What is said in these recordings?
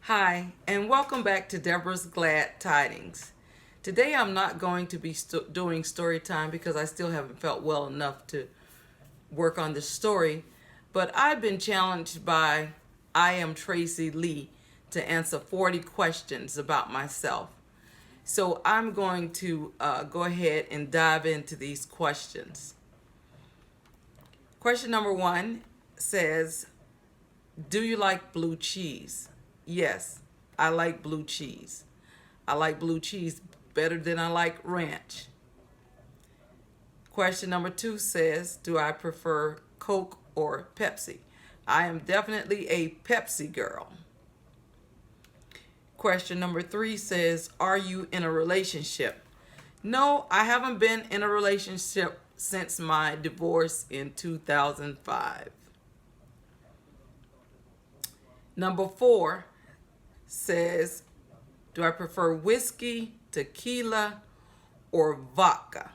Hi, and welcome back to Deborah's Glad Tidings. Today I'm not going to be doing story time because I still haven't felt well enough to work on this story, but I've been challenged by I am Tracy Lee to answer 40 questions about myself. So I'm going to go ahead and dive into these questions. Question number one says, do you like blue cheese? Yes, I like blue cheese. I like blue cheese better than I like ranch. Question number two says, do I prefer Coke or Pepsi? I am definitely a Pepsi girl. Question number three says, are you in a relationship? No, I haven't been in a relationship since my divorce in 2005. Number four says, do I prefer whiskey, tequila, or vodka?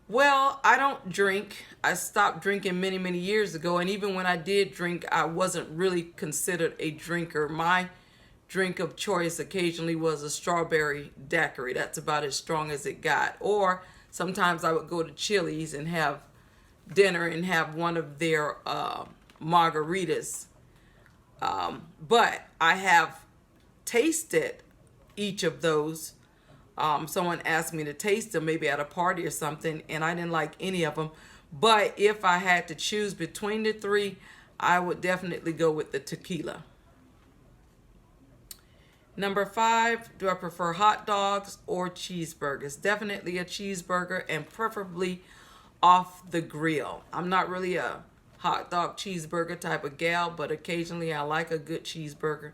Well, I don't drink. I stopped drinking many, many years ago. And even when I did drink, I wasn't really considered a drinker. My drink of choice occasionally was a strawberry daiquiri. That's about as strong as it got. Or sometimes I would go to Chili's and have dinner and have one of their margaritas. But I have tasted each of those. Someone asked me to taste them maybe at a party or something, and I didn't like any of them. But if I had to choose between the three, I would definitely go with the tequila. Number five, do I prefer hot dogs or cheeseburgers? Definitely a cheeseburger, and preferably off the grill. I'm not really a hot dog cheeseburger type of gal, but occasionally I like a good cheeseburger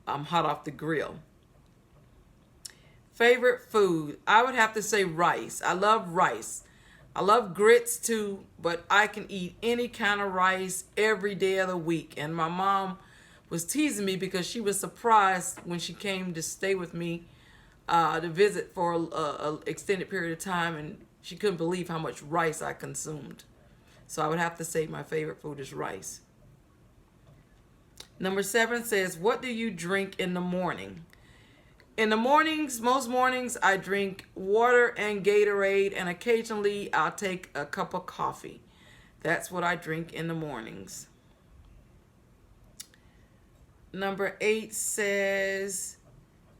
hot off the grill. Favorite food, I would have to say rice. I love rice. I love grits too, but I can eat any kind of rice every day of the week. And my mom was teasing me because she was surprised when she came to stay with me to visit for a extended period of time, and she couldn't believe how much rice I consumed. So I would have to say my favorite food is rice. Number seven says, what do you drink in the morning? In the mornings, most mornings, I drink water and Gatorade, and occasionally I'll take a cup of coffee. That's what I drink in the mornings. Number eight says,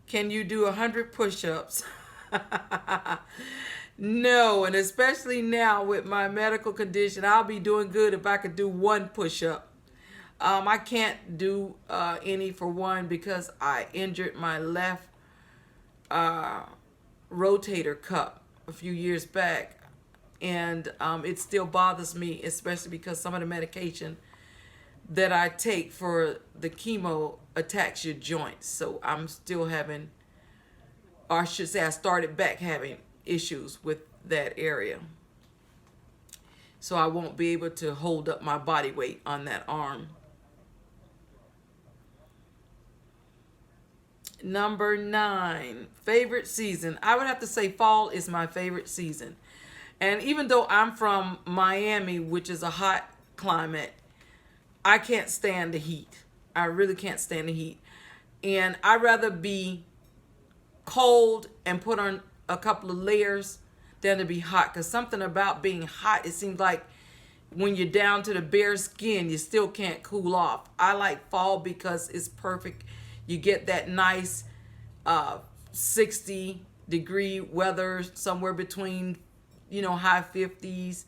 can you do 100 push-ups? No, and especially now with my medical condition, I'll be doing good if I could do one push-up. I can't do any for one because I injured my left rotator cuff a few years back, and it still bothers me, especially because some of the medication that I take for the chemo attacks your joints. So I'm still having, or I should say I started back having issues with that area. So I won't be able to hold up my body weight on that arm. Number nine, favorite season. I would have to say fall is my favorite season. And even though I'm from Miami, which is a hot climate, I can't stand the heat. I really can't stand the heat. And I'd rather be cold and put on a couple of layers than to be hot. Because something about being hot, it seems like when you're down to the bare skin, you still can't cool off. I like fall because it's perfect. You get that nice 60-degree weather, somewhere between, high 50s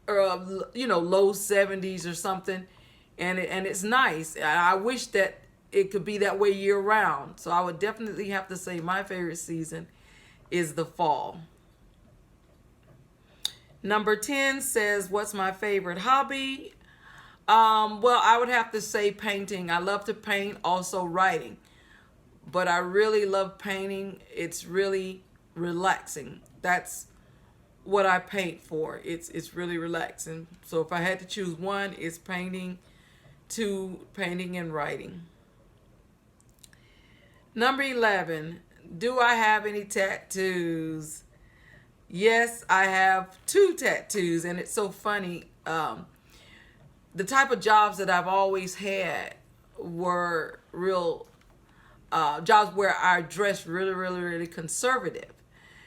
or, low 70s or something. And it's nice. I wish that it could be that way year round. So I would definitely have to say my favorite season is the fall. Number 10 says, what's my favorite hobby? Well, I would have to say painting. I love to paint, also writing. But I really love painting. It's really relaxing. That's what I paint for. It's really relaxing. So if I had to choose one, it's painting, two, painting and writing. Number 11, do I have any tattoos? Yes, I have 2 tattoos, and it's so funny. The type of jobs that I've always had were real jobs where I dressed really, really, really conservative.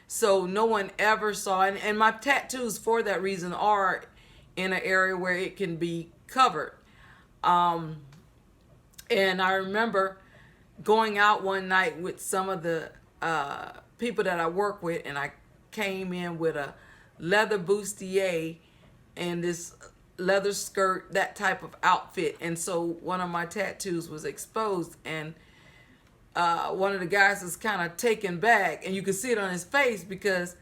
So no one ever saw, and my tattoos for that reason are in an area where it can be covered. Um, and I remember going out one night with some of the people that I work with, and I came in with a leather bustier and this leather skirt, that type of outfit. And so one of my tattoos was exposed, and one of the guys was kind of taken back, and you could see it on his face because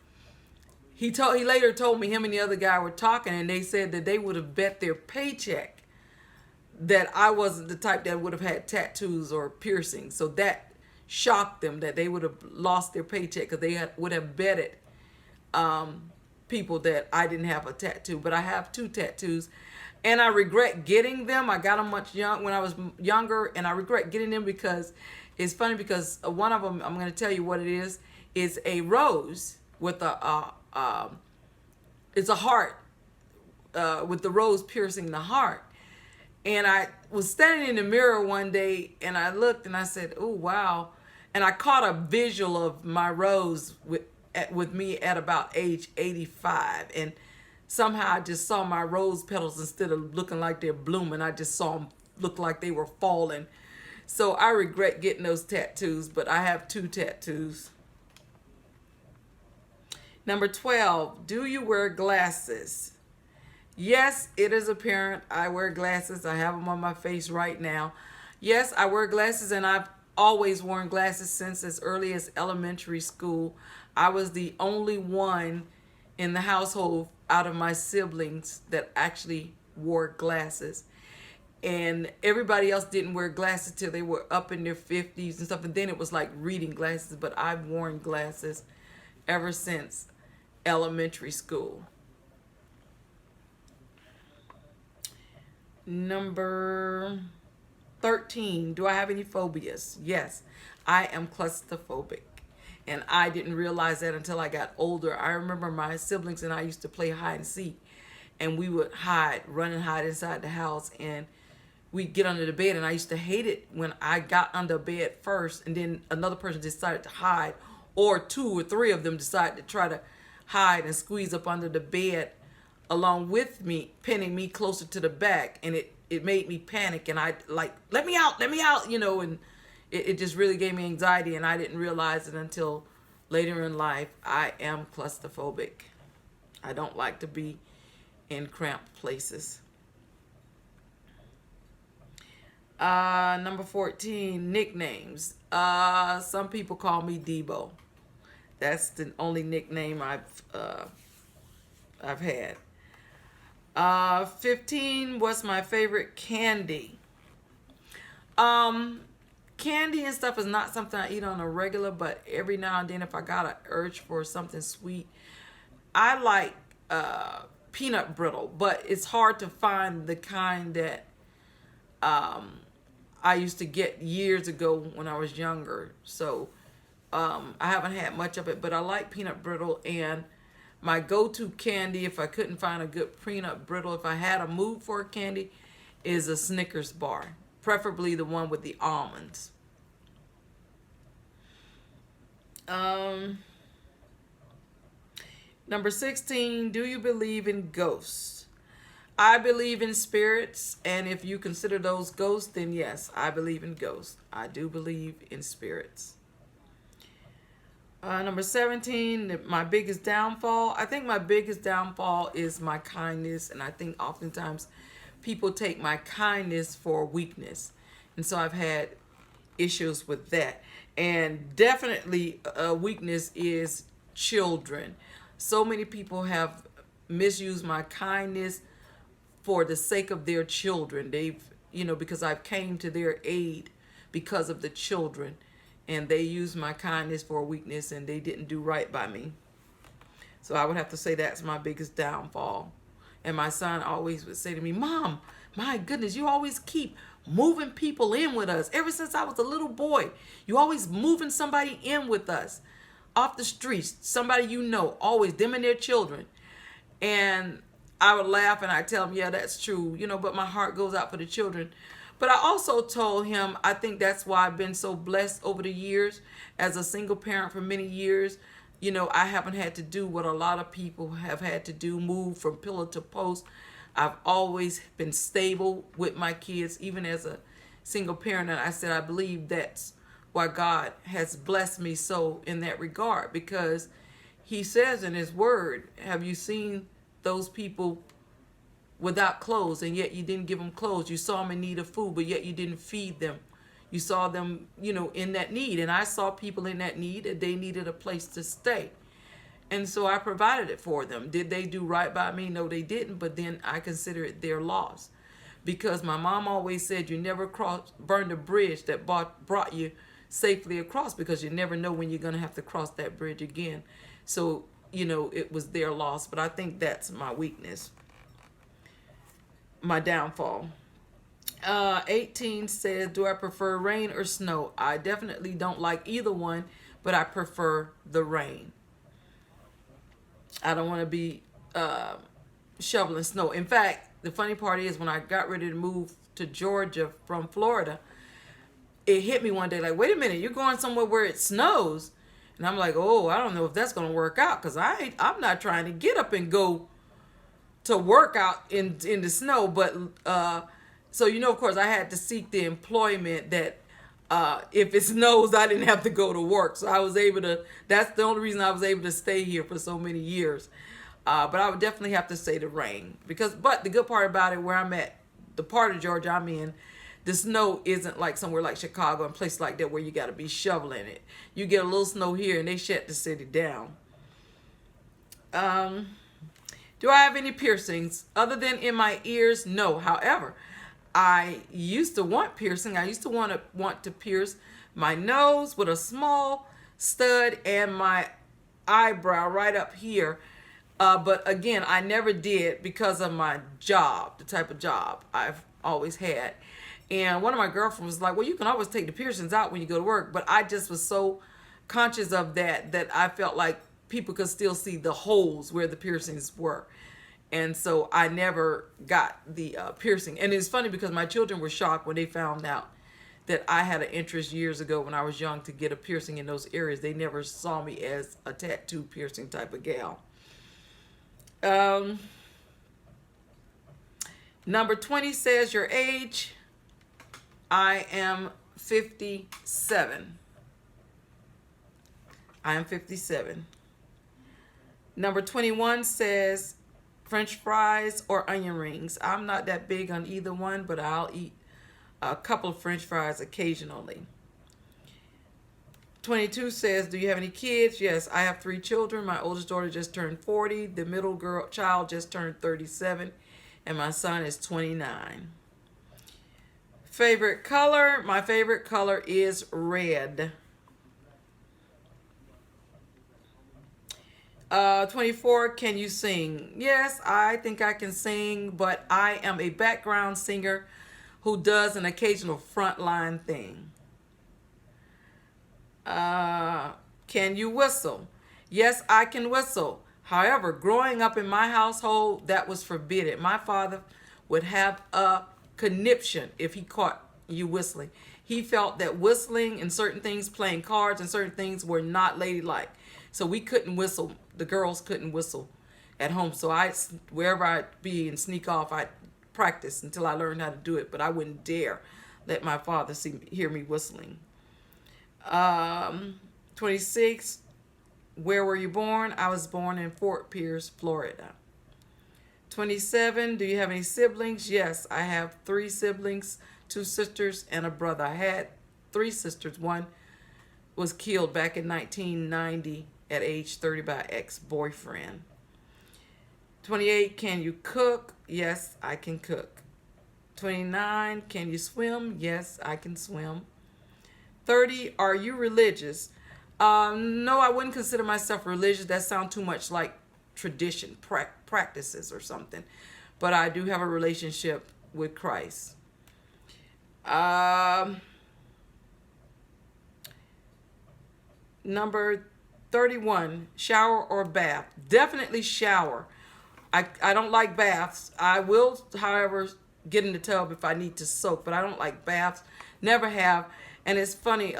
he later told me him and the other guy were talking, and they said that they would have bet their paycheck that I wasn't the type that would have had tattoos or piercings. So that shocked them, that they would have lost their paycheck because they would have betted people that I didn't have a tattoo. But I have 2 tattoos, and I regret getting them. I got them when I was younger, and I regret getting them because it's funny, because one of them, I'm going to tell you what it is a rose with it's a heart, with the rose piercing the heart. And I was standing in the mirror one day, and I looked and I said, oh, wow. And I caught a visual of my rose with me at about age 85. And somehow I just saw my rose petals, instead of looking like they're blooming, I just saw them look like they were falling. So I regret getting those tattoos, but I have 2 tattoos. Number 12, do you wear glasses? Yes, it is apparent I wear glasses. I have them on my face right now. Yes, I wear glasses, and I've always worn glasses since as early as elementary school. I was the only one in the household out of my siblings that actually wore glasses. And everybody else didn't wear glasses till they were up in their 50s and stuff. And then it was like reading glasses. But I've worn glasses ever since elementary school. Number 13, do I have any phobias? Yes, I am claustrophobic. And I didn't realize that until I got older. I remember my siblings and I used to play hide and seek. And we would run and hide inside the house. And we'd get under the bed. And I used to hate it when I got under bed first, and then another person decided to hide. Or 2 or 3 of them decided to try to hide and squeeze up under the bed along with me, pinning me closer to the back, and it made me panic, and I like, let me out, and it just really gave me anxiety, and I didn't realize it until later in life. I am claustrophobic. I don't like to be in cramped places. Number 14, nicknames. Some people call me Debo. That's the only nickname I've had. 15, what's my favorite candy? Candy and stuff is not something I eat on a regular, but every now and then if I got an urge for something sweet, I like peanut brittle, but it's hard to find the kind that I used to get years ago when I was younger. So I haven't had much of it, but I like peanut brittle. And my go-to candy, if I couldn't find a good peanut brittle, if I had a mood for a candy, is a Snickers bar, preferably the one with the almonds. Number 16, do you believe in ghosts? I believe in spirits, and if you consider those ghosts, then yes, I believe in ghosts. I do believe in spirits. Number 17, my biggest downfall. I think my biggest downfall is my kindness, and I think oftentimes people take my kindness for weakness, and so I've had issues with that. And definitely a weakness is children. So many people have misused my kindness for the sake of their children. They've, because I've came to their aid because of the children. And they used my kindness for a weakness, and they didn't do right by me. So I would have to say that's my biggest downfall. And my son always would say to me, Mom, my goodness, you always keep moving people in with us. Ever since I was a little boy, you always moving somebody in with us off the streets, somebody always them and their children. And I would laugh and I tell him, yeah, that's true, but my heart goes out for the children. But I also told him, I think that's why I've been so blessed over the years as a single parent for many years. You know, I haven't had to do what a lot of people have had to do, move from pillar to post. I've always been stable with my kids, even as a single parent. And I said, I believe that's why God has blessed me so in that regard, because he says in his word, have you seen those people without clothes, and yet you didn't give them clothes? You saw them in need of food, but yet you didn't feed them. You saw them, you know, in that need. And I saw people in that need, and they needed a place to stay. And so I provided it for them. Did they do right by me? No, they didn't. But then I consider it their loss. Because my mom always said, you never burn the bridge that brought you safely across, because you never know when you're going to have to cross that bridge again. So, you know, it was their loss. But I think that's my weakness, my downfall. 18 says, do I prefer rain or snow? I definitely don't like either one, but I prefer the rain. I don't want to be shoveling snow. In fact, the funny part is, when I got ready to move to Georgia from Florida, it hit me one day like, wait a minute, you're going somewhere where it snows? And I'm like, oh, I don't know if that's going to work out, because I'm not trying to get up and go to work out in the snow. But so, you know, of course, I had to seek the employment that if it snows, I didn't have to go to work. So I was able to, that's the only reason I was able to stay here for so many years. But I would definitely have to say the rain, but the good part about it, where I'm at, the part of Georgia I'm in, the snow isn't like somewhere like Chicago and places like that where you got to be shoveling it. You get a little snow here and they shut the city down. Do I have any piercings other than in my ears? No. However, I used to want piercing. I used to want to pierce my nose with a small stud and my eyebrow right up here. But again, I never did because of my job, the type of job I've always had. And one of my girlfriends was like, well, you can always take the piercings out when you go to work. But I just was so conscious of that I felt like people could still see the holes where the piercings were. And so I never got the piercing. And it's funny because my children were shocked when they found out that I had an interest years ago when I was young to get a piercing in those areas. They never saw me as a tattoo piercing type of gal. Number 20 says your age. I am 57. I am 57. Number 21 says French fries or onion rings. I'm not that big on either one, but I'll eat a couple of French fries occasionally. 22 says, do you have any kids? Yes, I have 3 children. My oldest daughter just turned 40. The middle child just turned 37. And my son is 29. Favorite color? My favorite color is red. 24, can you sing? Yes, I think I can sing, but I am a background singer who does an occasional frontline thing. Can you whistle? Yes, I can whistle. However, growing up in my household, that was forbidden. My father would have a conniption if he caught you whistling. He felt that whistling and certain things, playing cards and certain things, were not ladylike. So we couldn't whistle. The girls couldn't whistle at home. So wherever I'd be and sneak off, I'd practice until I learned how to do it. But I wouldn't dare let my father hear me whistling. 26, where were you born? I was born in Fort Pierce, Florida. 27, do you have any siblings? Yes, I have 3 siblings, 2 sisters and a brother. I had 3 sisters. One was killed back in 1990 at age 30 by an ex-boyfriend. 28, can you cook? Yes, I can cook. 29, can you swim? Yes, I can swim. 30, are you religious? No, I wouldn't consider myself religious. That sounds too much like tradition, practices or something. But I do have a relationship with Christ. Number 31, shower or bath? Definitely shower. I don't like baths. I will, however, get in the tub if I need to soak, but I don't like baths. Never have. And it's funny,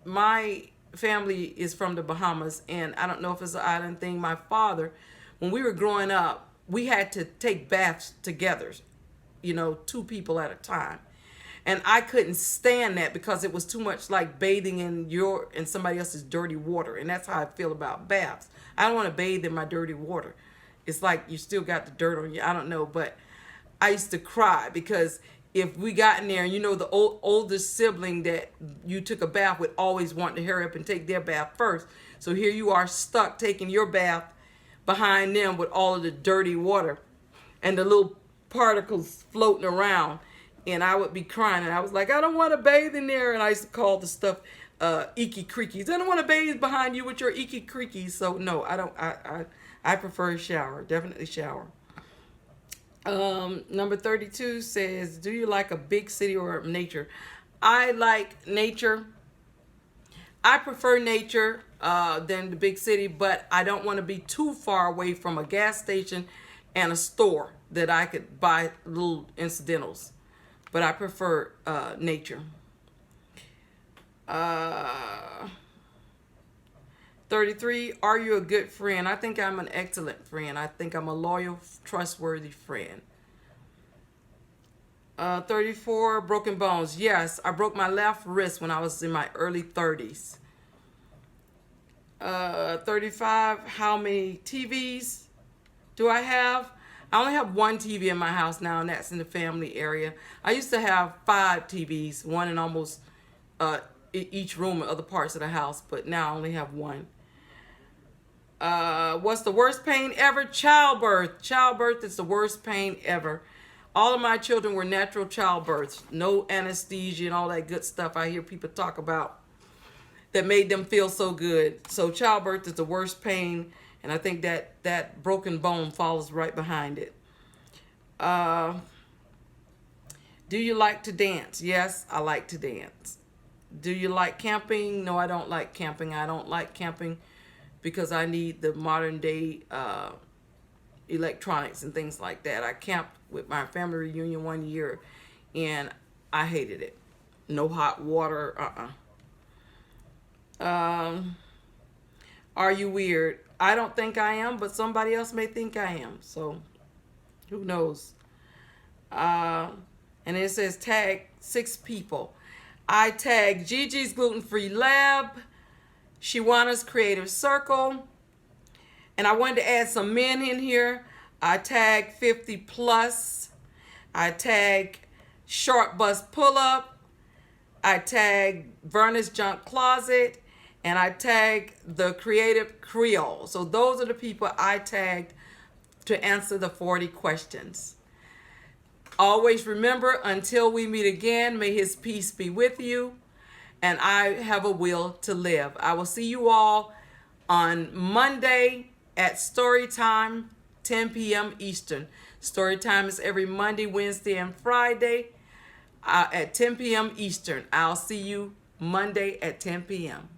my family is from the Bahamas, and I don't know if it's an island thing. My father, when we were growing up, we had to take baths together, you know, two people at a time. And I couldn't stand that because it was too much like bathing in somebody else's dirty water. And that's how I feel about baths. I don't want to bathe in my dirty water. It's like you still got the dirt on you. I don't know, but I used to cry because if we got in there, and you know, the oldest sibling that you took a bath would always want to hurry up and take their bath first. So here you are stuck taking your bath behind them with all of the dirty water and the little particles floating around. And I would be crying, and I was like, I don't want to bathe in there. And I used to call the stuff icky creakies. I don't want to bathe behind you with your icky creakies. So no, I don't. I prefer a shower. Definitely shower. Number 32 says, do you like a big city or nature? I like nature. I prefer nature than the big city, but I don't want to be too far away from a gas station and a store that I could buy little incidentals. But I prefer nature. 33, are you a good friend? I think I'm an excellent friend. I think I'm a loyal, trustworthy friend. 34, broken bones. Yes, I broke my left wrist when I was in my early 30s. 35, how many TVs do I have? I only have one TV in my house now, and that's in the family area. I used to have 5 TVs, one in almost each room in other parts of the house, but now I only have one. What's the worst pain ever? Childbirth. Childbirth is the worst pain ever. All of my children were natural childbirths. No anesthesia and all that good stuff I hear people talk about that made them feel so good. So childbirth is the worst pain, and I think that broken bone follows right behind it. Do you like to dance? Yes, I like to dance. Do you like camping? No, I don't like camping. I don't like camping because I need the modern day electronics and things like that. I camped with my family reunion one year, and I hated it. No hot water, Are you weird? I don't think I am, but somebody else may think I am. So, who knows? And it says tag 6 people. I tag Gigi's Gluten-Free Lab, Shiwana's Creative Circle, and I wanted to add some men in here. I tag 50 Plus. I tag Short Bus Pull Up. I tag Verna's Junk Closet. And I tag the Creative Creole. So those are the people I tagged to answer the 40 questions. Always remember, until we meet again, may his peace be with you. And I have a will to live. I will see you all on Monday at story time, 10 p.m. Eastern. Story time is every Monday, Wednesday, and Friday at 10 p.m. Eastern. I'll see you Monday at 10 p.m.